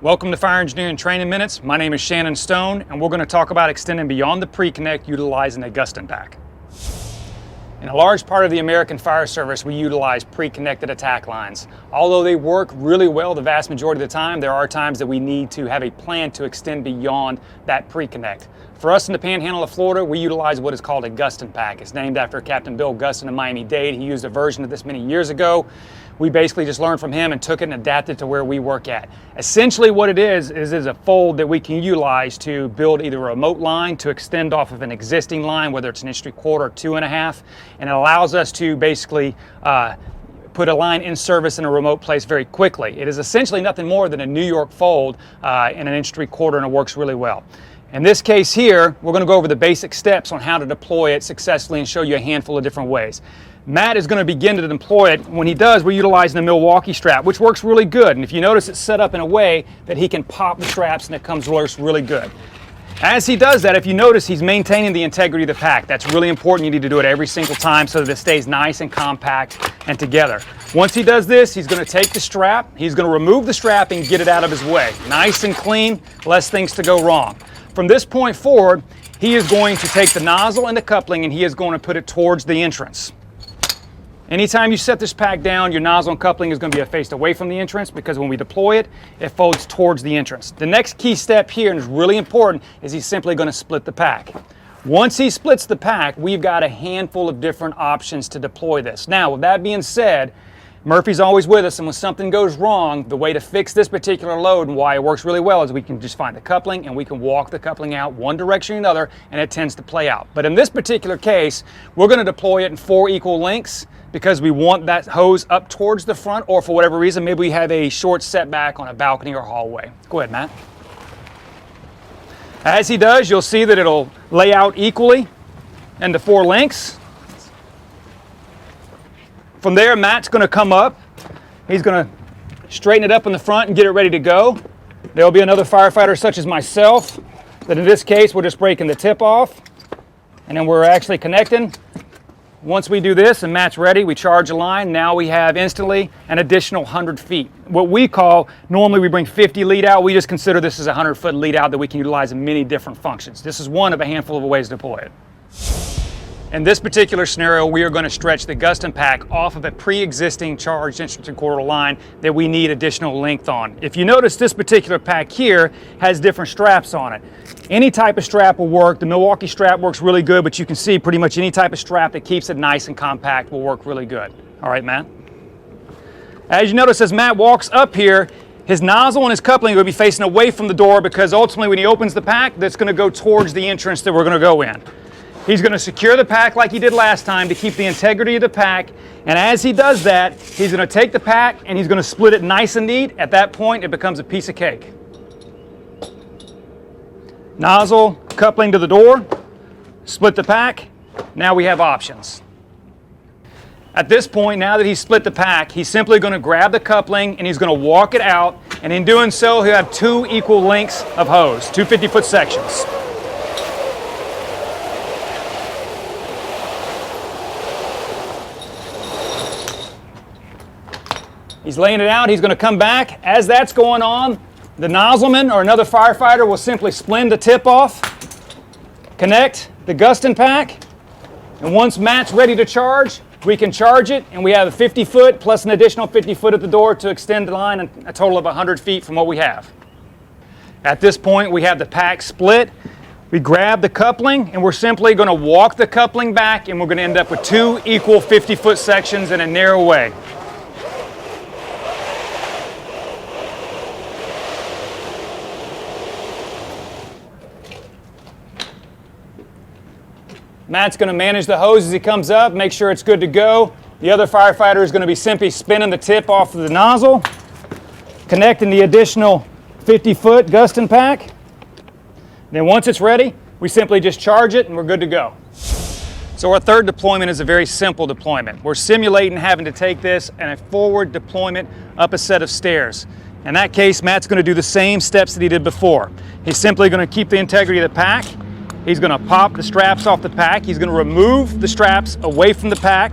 Welcome to Fire Engineering Training Minutes. My name is Shannon Stone, and we're going to talk about extending beyond the Preconnect utilizing a Gustin pack. In a large part of the American fire service, we utilize pre-connected attack lines. Although they work really well the vast majority of the time, there are times that we need to have a plan to extend beyond that pre-connect. For us in the Panhandle of Florida, we utilize what is called a Gustin pack. It's named after Captain Bill Gustin of Miami-Dade. He used a version of this many years ago. We basically just learned from him and took it and adapted to where we work at. Essentially what it is a fold that we can utilize to build either a remote line to extend off of an existing line, whether it's 1 3/4 or 2.5, and it allows us to basically put a line in service in a remote place very quickly. It is essentially nothing more than a New York fold in 1 3/4, and it works really well. In this case here, we're going to go over the basic steps on how to deploy it successfully and show you a handful of different ways. Matt is going to begin to deploy it. When he does, we're utilizing the Milwaukee strap, which works really good. And if you notice, it's set up in a way that he can pop the straps and it comes really good. As he does that, if you notice, he's maintaining the integrity of the pack. That's really important. You need to do it every single time so that it stays nice and compact and together. Once he does this, he's going to take the strap, he's going to remove the strap and get it out of his way. Nice and clean, less things to go wrong. From this point forward, he is going to take the nozzle and the coupling and he is going to put it towards the entrance. Anytime you set this pack down, your nozzle and coupling is going to be faced away from the entrance because when we deploy it, it folds towards the entrance. The next key step here, and is really important, is he's simply going to split the pack. Once he splits the pack, we've got a handful of different options to deploy this. Now, with that being said, Murphy's always with us, and when something goes wrong, the way to fix this particular load and why it works really well is we can just find the coupling and we can walk the coupling out one direction or another, and it tends to play out. But in this particular case, we're going to deploy it in 4 equal lengths because we want that hose up towards the front, or for whatever reason, maybe we have a short setback on a balcony or hallway. Go ahead, Matt. As he does, you'll see that it'll lay out equally into 4 lengths. From there, Matt's going to come up. He's going to straighten it up in the front and get it ready to go. There'll be another firefighter such as myself that in this case we're just breaking the tip off and then we're actually connecting. Once we do this and Matt's ready, we charge a line. Now we have instantly an additional 100 feet. What we call, normally we bring 50 lead out. We just consider this as a 100-foot lead out that we can utilize in many different functions. This is one of a handful of ways to deploy it. In this particular scenario, we are going to stretch the Gustin pack off of a pre-existing charged 1 3/4 line that we need additional length on. If you notice, this particular pack here has different straps on it. Any type of strap will work. The Milwaukee strap works really good, but you can see pretty much any type of strap that keeps it nice and compact will work really good. All right, Matt? As you notice, as Matt walks up here, his nozzle and his coupling are going to be facing away from the door because ultimately when he opens the pack, that's going to go towards the entrance that we're going to go in. He's going to secure the pack like he did last time to keep the integrity of the pack, and as he does that, he's going to take the pack and he's going to split it nice and neat. At that point, it becomes a piece of cake. Nozzle, coupling to the door, split the pack. Now we have options. At this point, now that he's split the pack, he's simply going to grab the coupling and he's going to walk it out, and in doing so, he'll have 2 equal lengths of hose, 2 50-foot sections. He's laying it out, he's going to come back. As that's going on, the nozzleman or another firefighter will simply splint the tip off, connect the Gustin pack, and once Matt's ready to charge, we can charge it, and we have a 50-foot plus an additional 50-foot at the door to extend the line a total of 100 feet from what we have. At this point, we have the pack split. We grab the coupling, and we're simply going to walk the coupling back, and we're going to end up with 2 equal 50-foot sections in a narrow way. Matt's going to manage the hose as he comes up, make sure it's good to go. The other firefighter is going to be simply spinning the tip off of the nozzle, connecting the additional 50-foot Gustin pack. Then once it's ready, we simply just charge it and we're good to go. So our third deployment is a very simple deployment. We're simulating having to take this and a forward deployment up a set of stairs. In that case, Matt's going to do the same steps that he did before. He's simply going to keep the integrity of the pack. He's going to pop the straps off the pack. He's going to remove the straps away from the pack.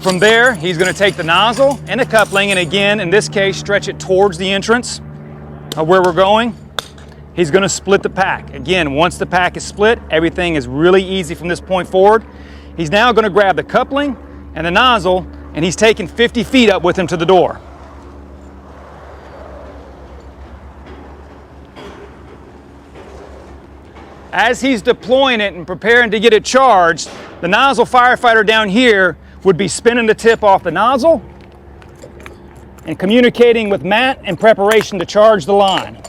From there, he's going to take the nozzle and the coupling, and again, in this case, stretch it towards the entrance of where we're going. He's going to split the pack. Again, once the pack is split, everything is really easy from this point forward. He's now going to grab the coupling and the nozzle, and he's taking 50 feet up with him to the door. As he's deploying it and preparing to get it charged, the nozzle firefighter down here would be spinning the tip off the nozzle and communicating with Matt in preparation to charge the line.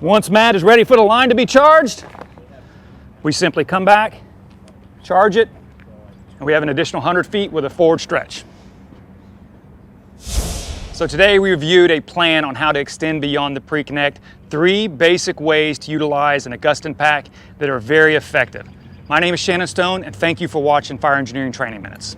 Once Matt is ready for the line to be charged, we simply come back, charge it, and we have an additional 100 feet with a forward stretch. So today we reviewed a plan on how to extend beyond the Preconnect, 3 basic ways to utilize an Gustin pack that are very effective. My name is Shannon Stone, and thank you for watching Fire Engineering Training Minutes.